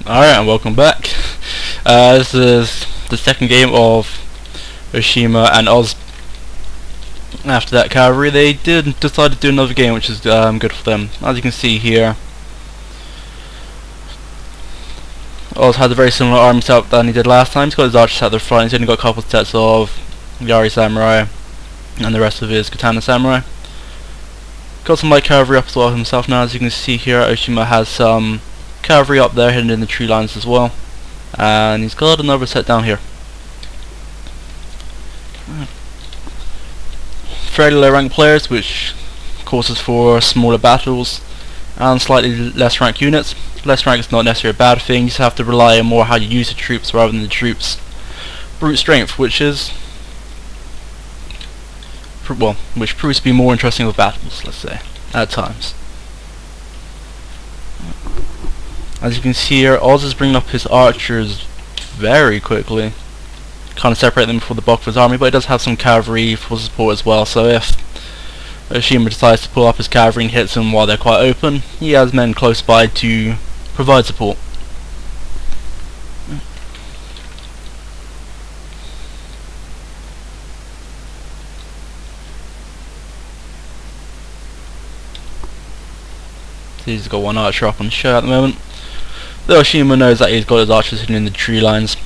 Alright, and welcome back. This is the second game of Oshima and Oz. After that cavalry, they did decide to do another game, which is good for them. As you can see here, Oz has a very similar army setup than he did last time. He's got his archers at the front, he's only got a couple of sets of Yari Samurai and the rest of his Katana Samurai. Got some light cavalry up as well himself now. As you can see here, Oshima has some cavalry up there hidden in the tree lines as well, and he's got another set down here. Fairly low rank players, which causes for smaller battles, and slightly less rank units. Less rank is not necessarily a bad thing, you just have to rely on more how you use the troops rather than the troops' brute strength, which proves to be more interesting with battles, let's say, at times. As you can see here, Oz is bringing up his archers very quickly, kind of separate them from the bulk of his army, but he does have some cavalry for support as well, so if Oshima decides to pull up his cavalry and hits them while they're quite open, he has men close by to provide support. So he's got one archer up on the show at the moment. Though Oshima knows that he's got his archers hidden in the tree lines,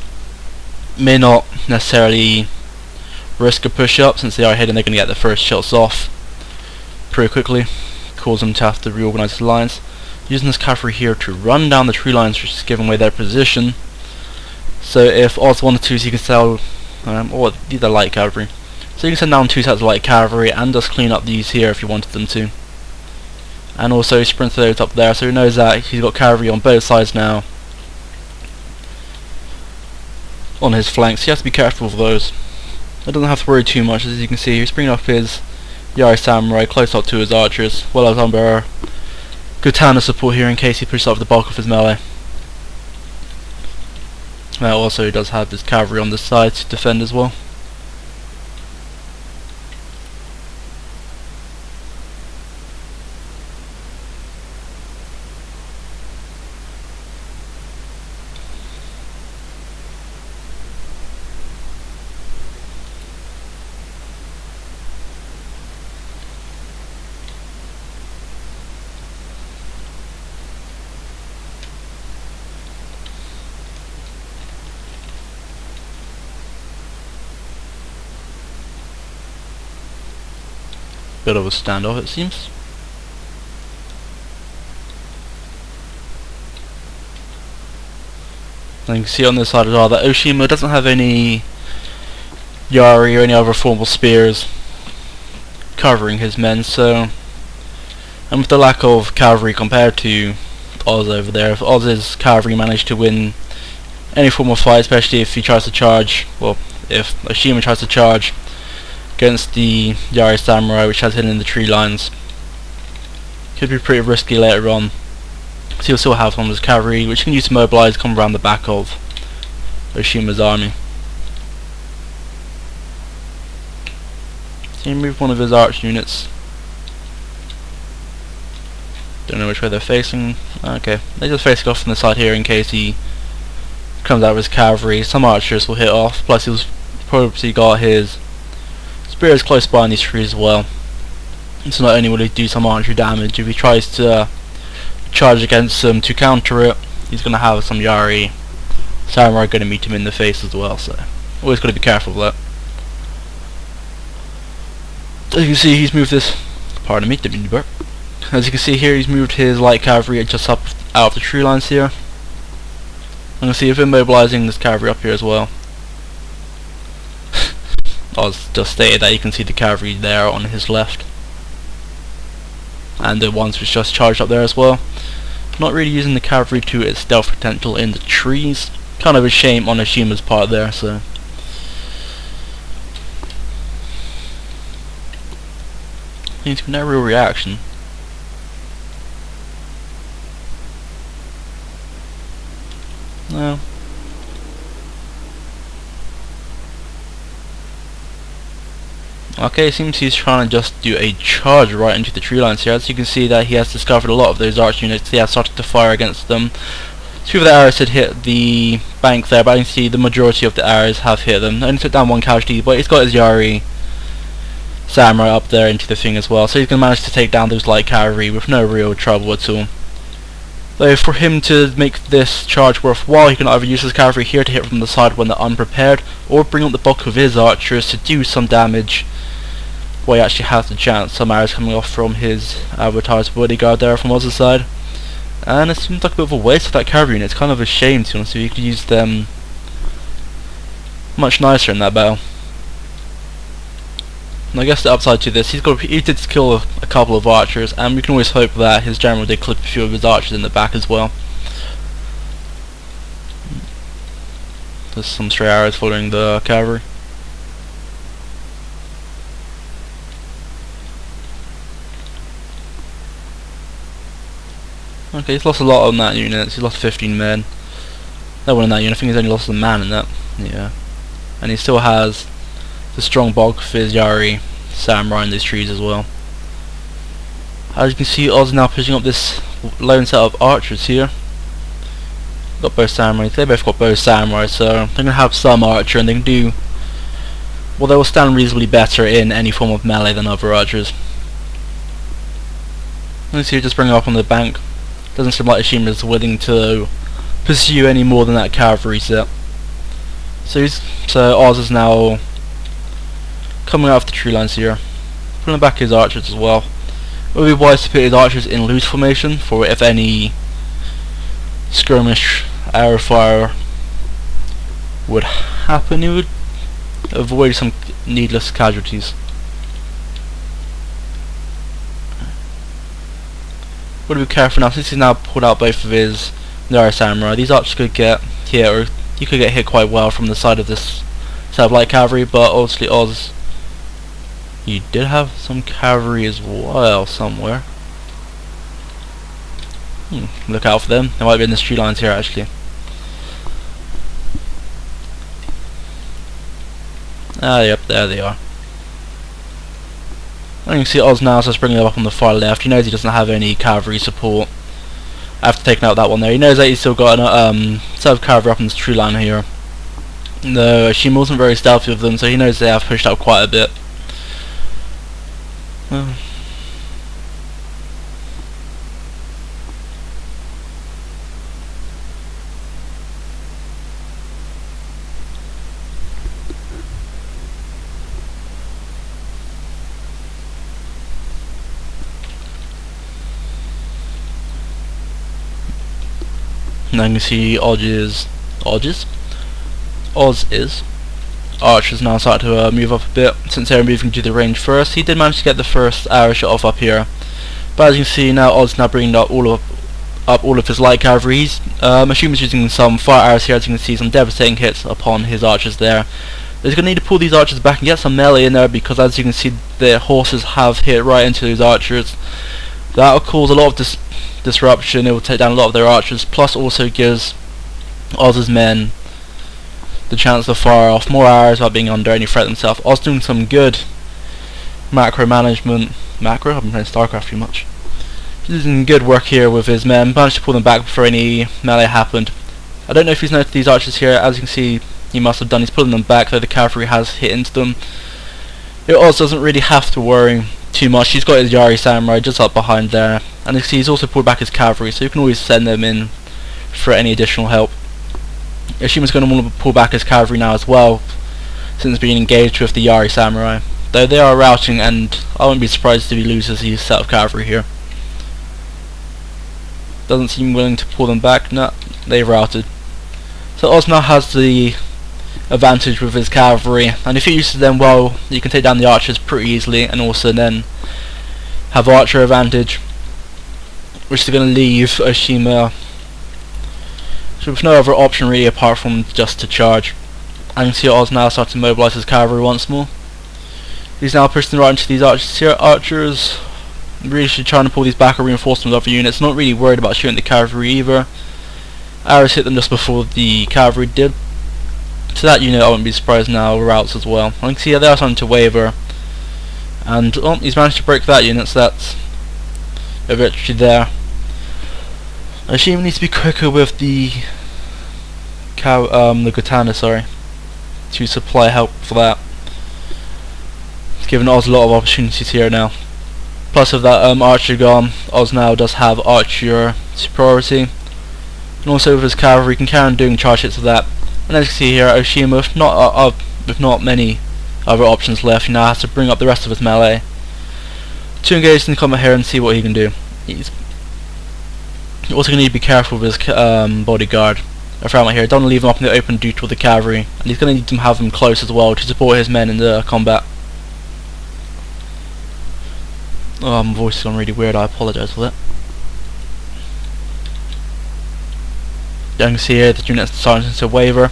may not necessarily risk a push up, since they are hidden. They're going to get the first shots off pretty quickly, cause them to have to reorganize his lines. Using this cavalry here to run down the tree lines, which is giving away their position. So if Oz wanted to, he can sell, or these are light cavalry, so you can send down 2 sets of light cavalry and just clean up these here if you wanted them to. And also sprint those up there, so he knows that he's got cavalry on both sides now on his flanks. He has to be careful of those. He doesn't have to worry too much. As you can see, he's bringing up his Yari Samurai close up to his archers, well as under Katana support here in case he pushes up the bulk of his melee. Now also he does have his cavalry on this side to defend as well. Bit of a standoff, it seems. And you can see on this side as well that Oshima doesn't have any Yari or any other formal spears covering his men, so, and with the lack of cavalry compared to Oz over there, if Oz's cavalry managed to win any form of fight, especially if he tries to charge, well, if Oshima tries to charge against the Yari Samurai, which has hidden in the tree lines, could be pretty risky later on. So he'll still have some of his cavalry, which he can use to mobilize, come around the back of Oshima's army. So he moved one of his arch units. Don't know which way they're facing. Okay, they're just facing off on the side here in case he comes out with his cavalry. Some archers will hit off, plus he's probably got his spears close by in these trees as well. So not only will he do some archery damage, if he tries to charge against them to counter it, he's going to have some Yari Samurai going to meet him in the face as well, so always got to be careful of that. As you can see, he's moved this, pardon me, didn't mean to burp. As you can see here, he's moved his light cavalry just up out of the tree lines here. I'm going to see if we're mobilizing this cavalry up here as well. I was just stated that you can see the cavalry there on his left, and the ones which just charged up there as well. Not really using the cavalry to its stealth potential in the trees. Kind of a shame on Oshima's part there, so. Seems to be no real reaction. No. Okay, it seems he's trying to just do a charge right into the tree lines here. As you can see that he has discovered a lot of those arch units. He has started to fire against them. Two of the arrows had hit the bank there, but I can see the majority of the arrows have hit them. Only took down one casualty, but he's got his Yari Samurai up there into the thing as well, so he's going to manage to take down those light cavalry with no real trouble at all. Though for him to make this charge worthwhile, he can either use his cavalry here to hit from the side when they're unprepared, or bring up the bulk of his archers to do some damage where he actually has the chance. Some arrows coming off from his advertised bodyguard there from Oz's side. And it seems like a bit of a waste of that cavalry unit. It's kind of a shame, to be honest with you. You could use them much nicer in that battle. And I guess the upside to this, he did kill a couple of archers, and we can always hope that his general did clip a few of his archers in the back as well. There's some stray arrows following the cavalry. Okay, he's lost a lot on that unit. He's lost 15 men. That one in that unit, I think he's only lost a man in that. Yeah. And he still has the strong bulk of his Yari Samurai in these trees as well. As you can see, Oz is now pushing up this lone set of archers here. Got both samurai. They both got both samurai, so they're going to have some archer, and they can do, well, they will stand reasonably better in any form of melee than other archers. Let's see, just bring it up on the bank. Doesn't seem like Oshima is willing to pursue any more than that cavalry set. So Oz is now coming out of the tree lines here, pulling back his archers as well. It would be wise to put his archers in loose formation for if any skirmish arrow fire would happen, it would avoid some needless casualties. Got to be careful now, since he's now pulled out both of his Yari Samurai. These archers could get hit, or you could get hit quite well from the side of this set of light cavalry, but obviously Oz, you did have some cavalry as well somewhere. Look out for them. They might be in the tree lines here actually. Ah, yep, there they are. And you can see Oz now is just bringing them up on the far left. He knows he doesn't have any cavalry support after taking out that one there. He knows that he's still got a set of cavalry up on this tree line here. No, Oshima wasn't very stealthy with them, so he knows they have pushed out quite a bit. Now you can see Oz's archers now start to move up a bit. Since they're moving to the range first, he did manage to get the first arrow shot off up here. But as you can see now, Oz now bringing up all of his light cavalry. He's Oshima's using some fire arrows here. As you can see, some devastating hits upon his archers there. He's going to need to pull these archers back and get some melee in there, because as you can see, their horses have hit right into those archers. That will cause a lot of disruption. It will take down a lot of their archers, plus also gives Oz's men the chance to fire off more arrows without being under any threat themselves. Oz doing some good macro management. I've been playing StarCraft too much. He's doing good work here with his men. Managed to pull them back before any melee happened. I don't know if he's noticed these archers here. As you can see, he must have done. He's pulling them back, though the cavalry has hit into them. Oz doesn't really have to worry too much. He's got his Yari Samurai just up behind there, and you can see he's also pulled back his cavalry, so you can always send them in for any additional help. Oshima's going to want to pull back his cavalry now as well, since being engaged with the Yari Samurai. Though they are routing, and I wouldn't be surprised if he loses his set of cavalry here. Doesn't seem willing to pull them back. No, they've routed. So Oz now has the advantage with his cavalry, and if he uses them well, you can take down the archers pretty easily, and also then have archer advantage, which is going to leave Oshima with no other option really apart from just to charge. And you can see Oz now starting to mobilise his cavalry once more. He's now pushing right into these archers here. Archers really should try to pull these back or reinforce them with other units. Not really worried about shooting the cavalry either. Arrows hit them just before the cavalry did. So that unit, I wouldn't be surprised now, routes as well. I can see they are starting to waver. And he's managed to break that unit, so that's a victory there. Oshima needs to be quicker with the katana, sorry, to supply help for that. It's giving Oz a lot of opportunities here now. Plus with that archer gone, Oz now does have archer superiority, and also with his cavalry can carry on doing charge hits of that. And as you can see here, Oshima, with not many other options left, he now has to bring up the rest of his melee to engage in combat here and see what he can do. He's also going to need to be careful with his bodyguard around here. Don't leave him up in the open due to the cavalry, and he's going to need to have them close as well to support his men in the combat. Oh, my voice is gone really weird, I apologise for that. You can see here the unit's starting to waver.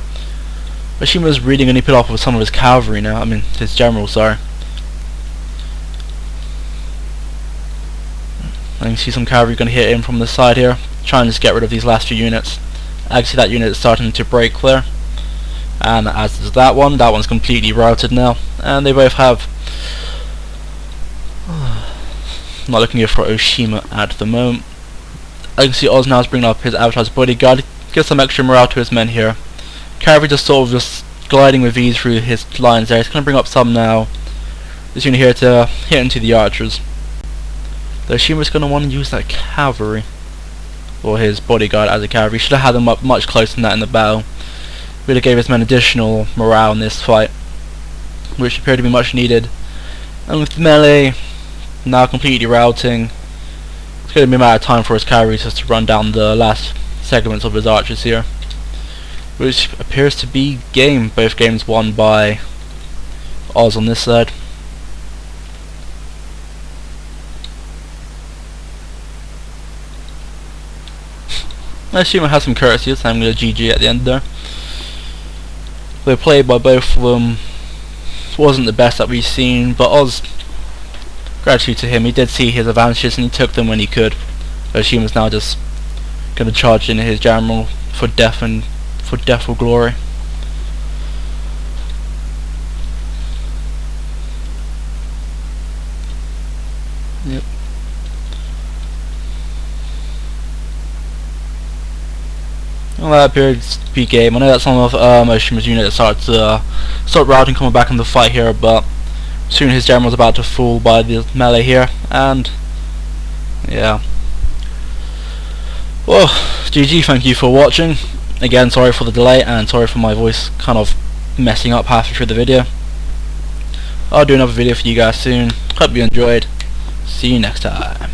Oshima's really going to put off with some of his cavalry now, his general, sorry. I can see some cavalry going to hit in from the side here, trying to just get rid of these last few units. Actually, that unit is starting to break clear, and as is that one's completely routed now, and they both have. Not looking here for Oshima at the moment. I can see Oz now is bringing up his avatar's bodyguard, get some extra morale to his men here. Cavalry just sort of just gliding with ease through his lines there. He's going to bring up some now. This unit here to hit into the archers. Though Oshima's going to want to use that cavalry, or his bodyguard as a cavalry. Should have had them up much closer than that in the battle. Really gave his men additional morale in this fight, which appeared to be much needed. And with melee now completely routing, it's going to be a matter of time for his cavalry just to run down the last segments of his archers here, which appears to be game. Both games won by Oz on this side. I assume it has some courtesy, so I'm going to GG at the end there. The play by both of them wasn't the best that we've seen, but Oz, gratitude to him, he did see his advantages and he took them when he could. Oshima's now just going to charge in his general for death or glory. Yep. Well, that appears to be game. I know that some of Oshima's units started to start routing, coming back in the fight here, but soon his general's about to fall by the melee here, and yeah. Well, GG, thank you for watching. Again, sorry for the delay, and sorry for my voice kind of messing up halfway through the video. I'll do another video for you guys soon. Hope you enjoyed. See you next time.